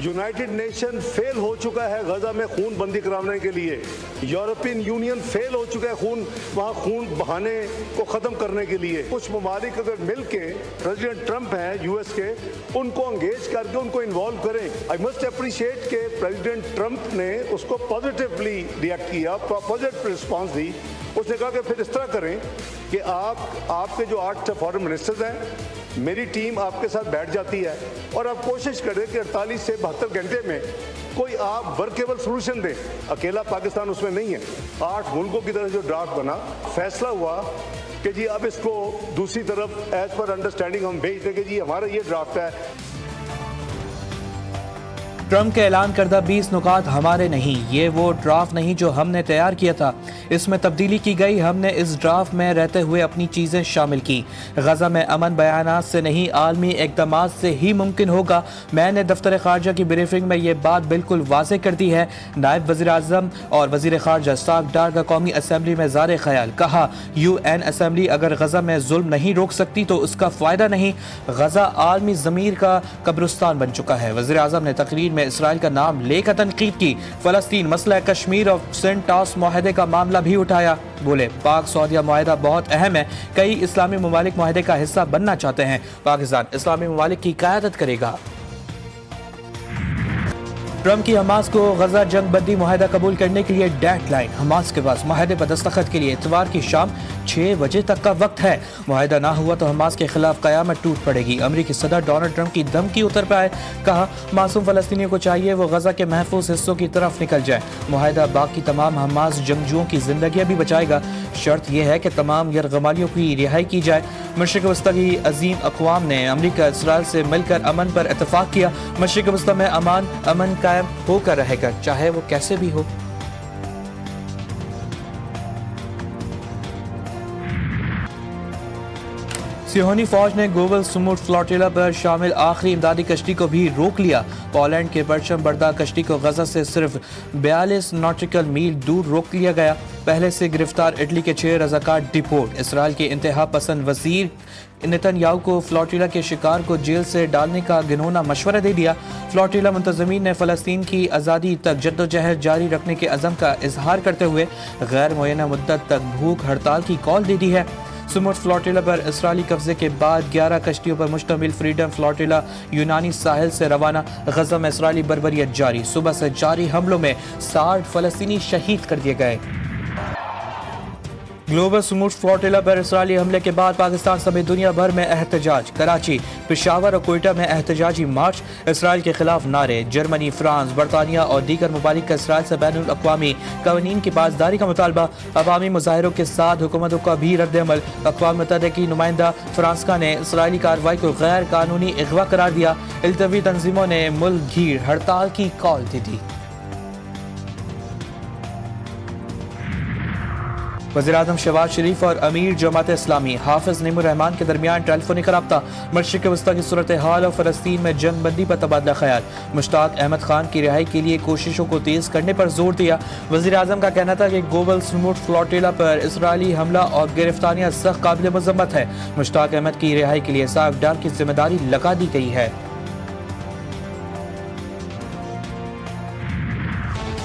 United nation fail हो चुका है गजा में खून बंदी कराने के लिए, यूरोपियन यूनियन फेल हो चुका है वहाँ खून बहाने को ख़त्म करने के लिए। कुछ ममालिक अगर मिल के प्रेसिडेंट ट्रंप हैं यूएस के, उनको अंगेज करके उनको इन्वॉल्व करें। आई मस्ट अप्रिशिएट के प्रेसिडेंट ट्रंप ने उसको पॉजिटिवली रिएक्ट किया, पॉजिटिव रिस्पॉन्स दी। उसने कहा कि फिर इस तरह करें कि आपके जो 8 फॉरेन मिनिस्टर्स हैं, मेरी टीम आपके साथ बैठ जाती है और आप कोशिश करें कि 48 से 72 घंटे में कोई आप वर्केबल सोल्यूशन दें। अकेला पाकिस्तान उसमें नहीं है, 8 मुल्कों की तरह जो ड्राफ्ट बना, फैसला हुआ कि जी अब इसको दूसरी तरफ एज पर अंडरस्टैंडिंग हम भेज दें कि जी हमारा ये ड्राफ्ट है। ट्रंप के ऐलान करदा 20 नुकात हमारे नहीं, ये वो ड्राफ्ट नहीं जो हमने तैयार किया था, इसमें तब्दीली की गई। हमने इस ड्राफ्ट में रहते हुए अपनी चीज़ें शामिल की। गजा में अमन बयानात से नहीं, आलमी इक़दामात से ही मुमकिन होगा। मैंने दफ्तर ख़ारजा की ब्रीफिंग में ये बात बिल्कुल वाज़ेह कर दी है। नायब वज़ीर आज़म और वज़ीर ख़ारजा स्टाफ डार का कौमी असम्बली में ज़ारे ख़याल कहा, UN असम्बली अगर गजा में जुल्म नहीं रोक सकती तो उसका फ़ायदा नहीं। गजा आलमी ज़मीर का कब्रिस्तान बन चुका है। वज़ीर आज़म ने तकरीर में इसराइल का नाम लेकर तनकीद की। फ़लस्तीन, मसला कश्मीर और सेंट टॉस मुआहदे का मामला भी उठाया। बोले, पाक सऊदीया मुआहदा बहुत अहम है। कई इस्लामी ममालिक मुआहदे का हिस्सा बनना चाहते हैं। पाकिस्तान इस्लामी ममालिक की क़यादत करेगा। ट्रंप की हमास को गजा जंग बंदी मुआहदा कबूल करने के लिए डेडलाइन। हमास के पास मुआहदे पर दस्तखत के लिए इतवार की शाम 6 बजे तक का वक्त है। मुआहदा ना हुआ तो हमास के खिलाफ क़यामत टूट पड़ेगी। अमरीकी सदर डोनाल्ड ट्रंप की धमकी उतर पर आए, कहा मासूम फ़लस्तीनियों को चाहिए वो गजा के महफूज हिस्सों की तरफ निकल जाए। मुआहदा बाकी तमाम हमास जंगजुओं की जिंदगियां भी बचाएगा। शर्त यह है कि तमाम यरगमालियों की रिहाई की जाए। मशरिक़ वस्ता की अजीम अक़वाम ने अमरीका इसराइल से मिलकर अमन पर इत्तफ़ाक़ किया। मशरिक़ वस्ता में अमन कायम होकर रहेगा, चाहे वो कैसे भी हो। सिहोनी फौज ने गोबल सुमुट फ्लोटिला पर शामिल आखिरी इमदादी कश्ती को भी रोक लिया। पोलैंड के परचम बरदार कश्ती को गजा से सिर्फ 42 नॉटिकल मील दूर रोक लिया गया। पहले से गिरफ्तार इटली के 6 रज़ाकार डिपोर्ट। इसराइल के इंतहा पसंद वजीर नेतन्याहू को फ्लोटिला के शिकार को जेल से डालने का घिनौना मशवरा दे दिया। फ्लोटिला मुंतज़मीन ने फ़लस्तीन की आज़ादी तक जद्दोजहद जारी रखने के अज़म का इजहार करते हुए गैर मुअय्यना मुद्दत तक भूख हड़ताल की कॉल दे दी है। सुमुट फ्लोटिला पर इसराइली कब्जे के बाद 11 कश्तियों पर मुश्तमिल फ्रीडम फ्लोटिला यूनानी साहिल से रवाना। गजा में इसराइली बर्बरियत जारी। सुबह से जारी हमलों में 60 फ़लस्तीनी शहीद कर दिए गए। ग्लोबल सुमुट फ्लोटिला पर इसराइली हमले के बाद पाकिस्तान समेत दुनिया भर में एहतजाज। कराची, पेशावर और कोयटा में एहतजाजी मार्च। इसराइल के खिलाफ नारे। जर्मनी, फ्रांस, बरतानिया और दीगर ममालिक का इसराइल से बैनुल अक़वामी क़वानीन की पासदारी का मुतालबा। अवामी मुजाहिरों के साथ हुकूमतों का भी रद्द-ए-अमल। अक़वाम मुत्तहिदा की नुमाइंदा फ्रांसका ने इसराइली कार्रवाई को गैर कानूनी अगवा करार दिया। इल्तवी तंजीमों ने मुल्क गीर हड़ताल की कॉल दे दी। वज़ीर-ए-आज़म शहबाज शरीफ और अमीर जमात इस्लामी हाफिज नईमुर रहमान के दरमियान टेलीफोनिक रब्ता। मशरिक़ वस्ता की सूरत हाल और फ़लस्तीन में जंग बंदी पर तबादला ख्याल। मुश्ताक अहमद खान की रिहाई के लिए कोशिशों को तेज़ करने पर जोर दिया। वज़ीर-ए-आज़म का कहना था कि गोबल सुमुट फ्लोटिला पर इसराइली हमला और गिरफ्तारियां सख्त काबिल मज़म्मत है। मुश्ताक अहमद की रिहाई के लिए साफ डार की जिम्मेदारी लगा दी गई है।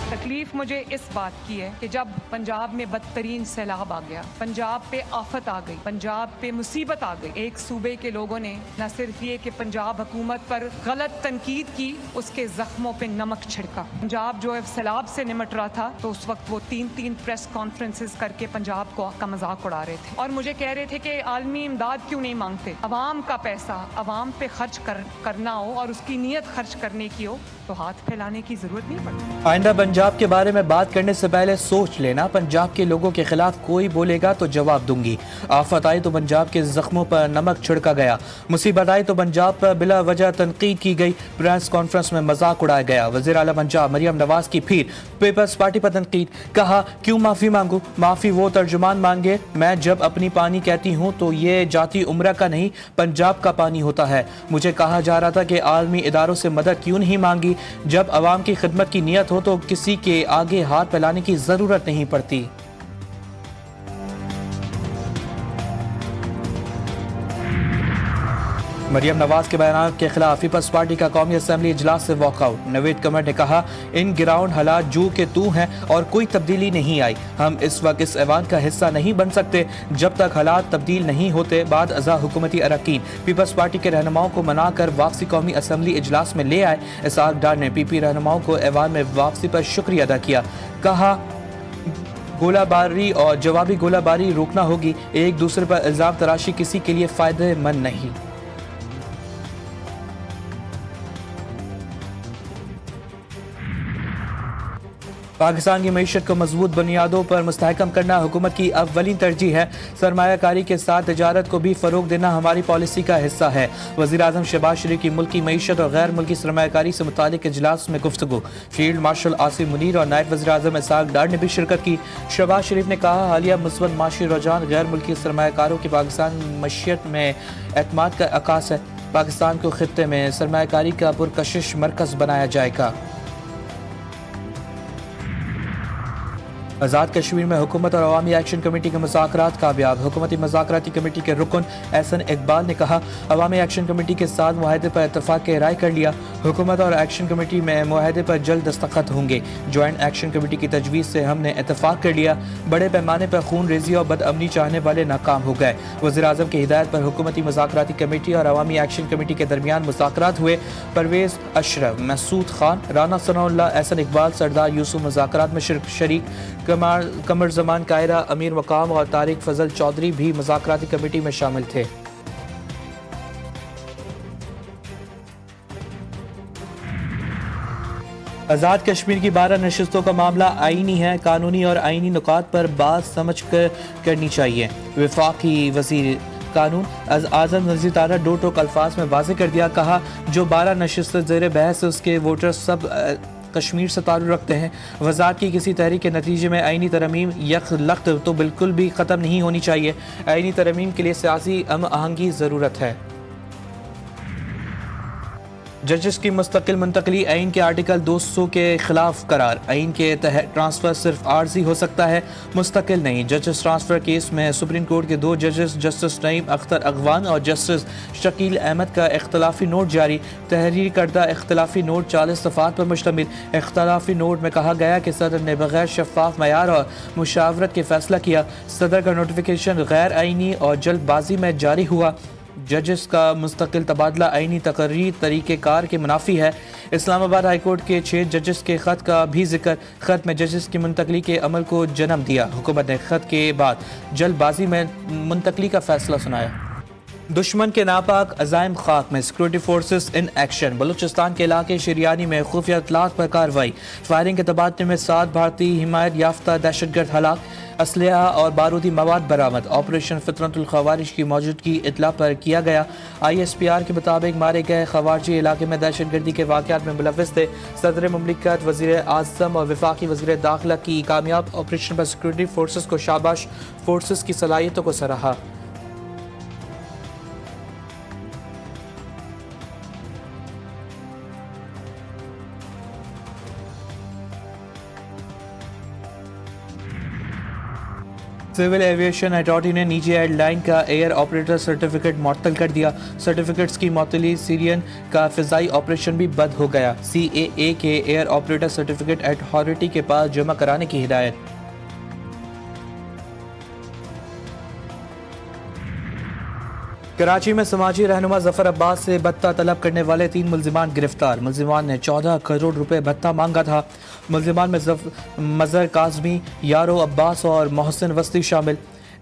तकलीफ मुझे इस बात की है कि जब पंजाब में बदतरीन सैलाब आ गया, पंजाब पे आफत आ गई, पंजाब पे मुसीबत आ गई, एक सूबे के लोगों ने न सिर्फ ये कि पंजाब हुकूमत पर गलत तनकीद की, उसके जख्मों पे नमक छिड़का। पंजाब जो है सैलाब से निमट रहा था तो उस वक्त वो 3 प्रेस कॉन्फ्रेंसेस करके पंजाब का मजाक उड़ा रहे थे और मुझे कह रहे थे कि आलमी इमदाद क्यों नहीं मांगते। अवाम का पैसा अवाम पे खर्च करना हो और उसकी नीयत खर्च करने की हो तो हाथ फैलाने की जरूरत नहीं पड़ती। आइंदा पंजाब के बारे में बात करने से पहले सोच लेना, पंजाब के लोगों के खिलाफ कोई बोलेगा तो जवाब दूंगी। आफत आई तो पंजाब के जख्मों पर नमक छिड़का गया, मुसीबत आई तो पंजाब पर बिला वजह तनकीद की गई, प्रेस कॉन्फ्रेंस में मजाक उड़ाया गया। वज़ीर आला पंजाब मरियम नवाज की फिर पीपल्स पार्टी पर तनकीद, कहा क्यों माफी मांगू, माफी वो तर्जुमान मांगे। मैं जब अपनी पानी कहती हूँ तो ये जाती उम्र का नहीं पंजाब का पानी होता है। मुझे कहा जा रहा था कि आलमी इदारों से मदद क्यों नहीं मांगी। जब अवाम की खिदमत की नीयत हो तो किसी के आगे हाथ फैलाने की जरूरत नहीं पड़ती। मरियम नवाज के बयान के खिलाफ पीपल्स पार्टी का कौमी असम्बली इजलास से वॉकआउट। नवेद कमर ने कहा, इन ग्राउंड हालात जू के तू हैं और कोई तब्दीली नहीं आई। हम इस वक्त इस ऐवान का हिस्सा नहीं बन सकते जब तक हालात तब्दील नहीं होते। बाद अज़ा हुकूमती अरकान पीपल्स पार्टी के रहनुमाओं को मनाकर वापसी कौमी असम्बली इजलास में ले आए। इसहाक डार ने पीपी रहनुमाओं को ऐवान में वापसी पर शुक्रिया अदा किया। कहा, गोलाबारी और जवाबी गोलाबारी रोकना होगी। एक दूसरे पर इल्जाम तराशी किसी के लिए फायदेमंद नहीं। पाकिस्तान की मईशत को मजबूत बुनियादों पर मुस्तहकम करना हुकूमत की अव्वलीन तरजीह है। सरमायाकारी के साथ तजारत को भी फ़रोग देना हमारी पॉलिसी का हिस्सा है। वज़ीर आज़म शहबाज शरीफ की मुल्की मईशत और गैर मुल्की सरमायाकारी से मुतालिक इजलास में गुफ्तगू। फील्ड मार्शल आसिम मुनीर और नायब वज़ीर आज़म इसहाक डार ने भी शिरकत की। शहबाज शरीफ ने कहा, हालिया मुस्बत माशी रुझान गैर मुल्की सरमायाकारों की पाकिस्तान मईशत में एतमाद का अकास है। पाकिस्तान को खित्ते में सरमायाकारी का पुरकशिश मरकज़ बनाया जाएगा। आज़ाद कश्मीर में हुकूमत और अवामी एक्शन कमेटी के मुज़ाकरात कामयाब। हुकूमती मुज़ाकराती कमेटी के रुकन एहसन इकबाल ने कहा, अवामी एक्शन कमेटी के साथ मुआहदे पर इत्तफाक राय कर लिया। हुकूमत और एक्शन कमेटी में मुआहदे पर जल्द दस्तखत होंगे। जॉइंट एक्शन कमेटी की तजवीज़ से हमने इत्तफाक कर लिया। बड़े पैमाने पर खून रेजी और बदअमनी चाहने वाले नाकाम हो गए। वज़ीर आज़म की हिदायत पर हुकूमती मुज़ाकराती कमेटी और अवामी एक्शन कमेटी के दरमियान मुज़ाकरात हुए। परवेज़ अशरफ, मसूद खान, राना सनाउल्लाह, एहसन इकबाल, सरदार यूसुफ मुज़ाकरात में शरीक। कमर जमान कायरा, अमीर मकाम और तारिक फजल चौधरी भी मुज़ाकराती कमेटी में शामिल थे। आज़ाद कश्मीर की 12 नशिस्तों का मामला आईनी है। कानूनी और आईनी नुकात पर बात समझ कर करनी चाहिए। वफाकी वज़ीर कानून आज़म नज़ीर तारा दो टोक अल्फाज में वाज़ेह कर दिया। कहा, जो 12 नशिस्त ज़ेर बहस उसके वोटर सब कश्मीर से ताल्लुक़ रखते हैं। वज़ारत की किसी तहरीक के नतीजे में आईनी तरमीम यकलख्त तो बिल्कुल भी ख़त्म नहीं होनी चाहिए। आईनी तरमीम के लिए सियासी हम आहंगी ज़रूरत है। जजेस की मुस्तकिल मुंतकली आइन के आर्टिकल 200 के खिलाफ करार। आइन के तहत ट्रांसफ़र सिर्फ आर्जी हो सकता है, मुस्तकिल नहीं। जजेस ट्रांसफ़र केस में सुप्रीम कोर्ट के 2 जजेस जस्टिस नईम अख्तर अगवान और जस्टिस शकील अहमद का इख्तलाफी नोट जारी। तहरीर करदा इख्तलाफी नोट 40 दफ़ात पर मुश्तमिल। इख्तलाफी नोट में कहा गया कि सदर ने बगैर शफाफ मयार और मुशावरत के फैसला किया। सदर का नोटिफिकेशन गैर आइनी और जल्दबाजी में जारी हुआ। जजेस का मुस्तकिल तबादला आइनी तकरीर तरीक़ेकार के मुनाफी है। इस्लामाबाद हाई कोर्ट के 6 जजेस के ख़त का भी जिक्र। ख़त में जजेस की मुंतकली के अमल को जन्म दिया। हुकूमत ने ख़त के बाद जल्दबाजी में मुंतकली का फैसला सुनाया। दुश्मन के नापाक अज़ाइम खाक में security forces in action. Balochistan के इलाके शरियानी में खुफिया इत्तलात पर कार्रवाई। फायरिंग के तबादले में 7 भारतीय हिमायत याफ्ता दहशतगर्द हलाक। असलहा और बारूदी मवाद बरामद। ऑपरेशन फितरतुल खवारिज की मौजूदगी इतला पर किया गया। ISPR के मुताबिक मारे गए खवारजी इलाके में दहशतगर्दी के वाक़यात में मुलव्विस थे। सदर मुमलिकत, वज़ीर आज़म और वफाकी वज़ीर दाखिला की कामयाब ऑपरेशन पर सिक्योरिटी फोर्सेस को शाबाश। फोर्सेस की सलाहियतों को सराहा। सिविल एविएशन अथॉरिटी ने निजी एयरलाइन का एयर ऑपरेटर सर्टिफिकेट मुअत्तल कर दिया। सर्टिफिकेट्स की मुअत्तली सीरियन का फ़िज़ाई ऑपरेशन भी बंद हो गया। CAA के एयर ऑपरेटर सर्टिफिकेट अथॉरिटी के पास जमा कराने की हिदायत। कराची में समाजी रहनुमा जफर अब्बास से भत्ता तलब करने वाले 3 मुल्जिमान गिरफ्तार। मुल्जिमान ने 14 करोड़ रुपए भत्ता मांगा था। मुल्जिमान में मजहर काज़मी, यारो अब्बास और मोहसिन वस्ती शामिल।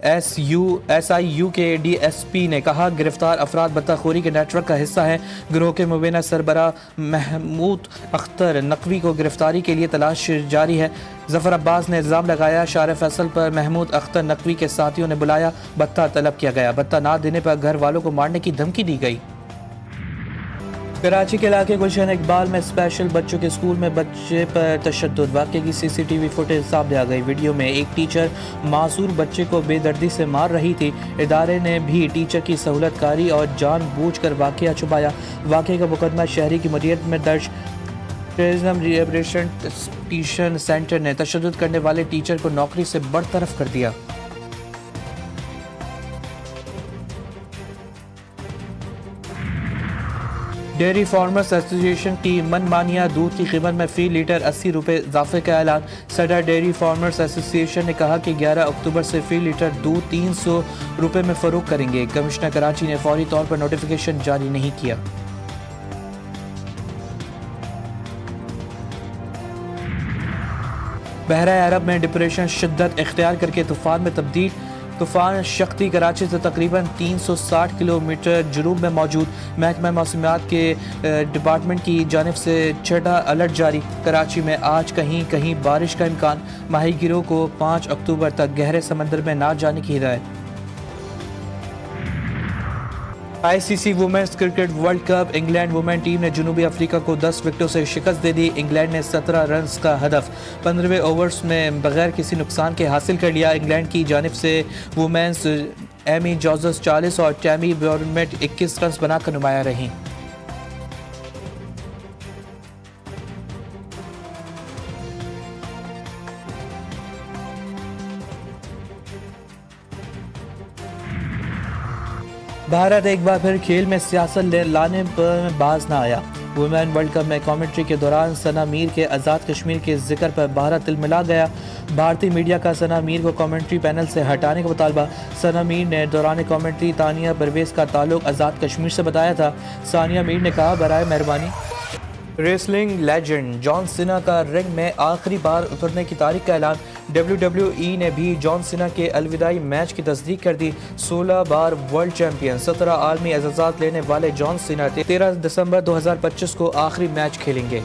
SIU के DSP ने कहा, गिरफ्तार अफराद भत्ताखोरी के नेटवर्क का हिस्सा है। गिरोह के मुबीना सरबरा महमूद अख्तर नकवी को गिरफ्तारी के लिए तलाश जारी है। जफर अब्बास ने इल्ज़ाम लगाया, शार फैसल पर महमूद अख्तर नकवी के साथियों ने बुलाया, भत्ता तलब किया गया। भत्ता ना देने पर घर वालों को मारने की धमकी दी गई। कराची के इलाके गुलशन इकबाल में स्पेशल बच्चों के स्कूल में बच्चे पर तशद्दुद। वाक़े की CCTV फुटेज सामने आ गई। वीडियो में एक टीचर मासूर बच्चे को बेदर्दी से मार रही थी। इदारे ने भी टीचर की सहूलतकारी और जानबूझकर वाक़या छुपाया। वाक़े का मुकदमा शहरी की मदीयत में दर्ज। टेररिज्म रिहेबिलिटेशन सेंटर ने तशद्दुद करने वाले टीचर को नौकरी से बरतरफ कर दिया। डेयरी फार्मर्स एसोसिएशन की मनमानिया दूध की कीमत में फी लीटर 80 रुपये इजाफे का ऐलान। सदर डेयरी फार्मर्स एसोसिएशन ने कहा कि 11 अक्टूबर से फी लीटर दूध 300 रुपये में फरोख्त करेंगे। कमिश्नर कराची ने फौरी तौर पर नोटिफिकेशन जारी नहीं किया। बहरा अरब में डिप्रेशन शिद्दत इख्तियार करके तूफान में तब्दील। तूफान शक्ति कराची से तकरीबन 360 किलोमीटर जुनूब में मौजूद। महकमा मौसमियात के डिपार्टमेंट की जानिब से छठा अलर्ट जारी। कराची में आज कहीं कहीं बारिश का इम्कान। माहीगीरों को 5 अक्टूबर तक गहरे समंदर में ना जाने की हिदायत। ICC women's cricket world cup England women team ने जनूबी अफ्रीका को 10 विकेटों से शिकस्त दे दी। इंग्लैंड ने 17 रन का हदफ 15वें ओवर्स में बगैर किसी नुकसान के हासिल कर लिया। इंग्लैंड की जानिब से वुमेन्स एमी जोसेफ 40 और टैमी ब्रॉडमेट 21 रन बनाकर नुमाया रहीं। भारत एक बार फिर खेल में सियासत लाने पर बाज न आया। वुमेन वर्ल्ड कप में कमेंट्री के दौरान सना मीर के आज़ाद कश्मीर के जिक्र पर भारत तिलमिला गया। भारतीय मीडिया का सना मीर को कमेंट्री पैनल से हटाने का मुतालबा। सना मीर ने दौरान कमेंट्री तानिया परवेज़ का ताल्लुक आज़ाद कश्मीर से बताया था। सानिया मीर ने कहा, बराए मेहरबानी। रेसलिंग लेजेंड जॉन सीना का रिंग में आखिरी बार उतरने की तारीख का ऐलान। WWE ने भी जॉन सीना के अलविदाई मैच की तस्दीक कर दी। 16 बार वर्ल्ड चैंपियन 17 आलमी एजाज़ात लेने वाले जॉन सीना 13 दिसंबर 2025 को आखिरी मैच खेलेंगे।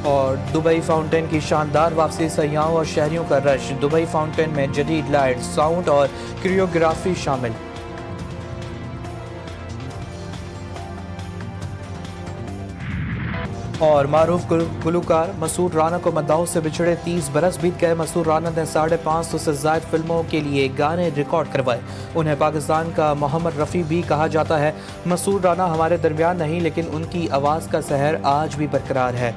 और दुबई फाउंटेन की शानदार वापसी, सयाहों और शहरियों का रश। दुबई फाउंटेन में जदीद लाइट, साउंड और कोरियोग्राफी शामिल। और मारूफ गुलकार मसूद राना को मद्दाहों से बिछड़े 30 बरस बीत गए। मसूद राना ने 550 से ज़ायद फिल्मों के लिए गाने रिकॉर्ड करवाए। उन्हें पाकिस्तान का मोहम्मद रफ़ी भी कहा जाता है। मसूद राना हमारे दरमियान नहीं, लेकिन उनकी आवाज़ का सहर आज भी बरकरार है।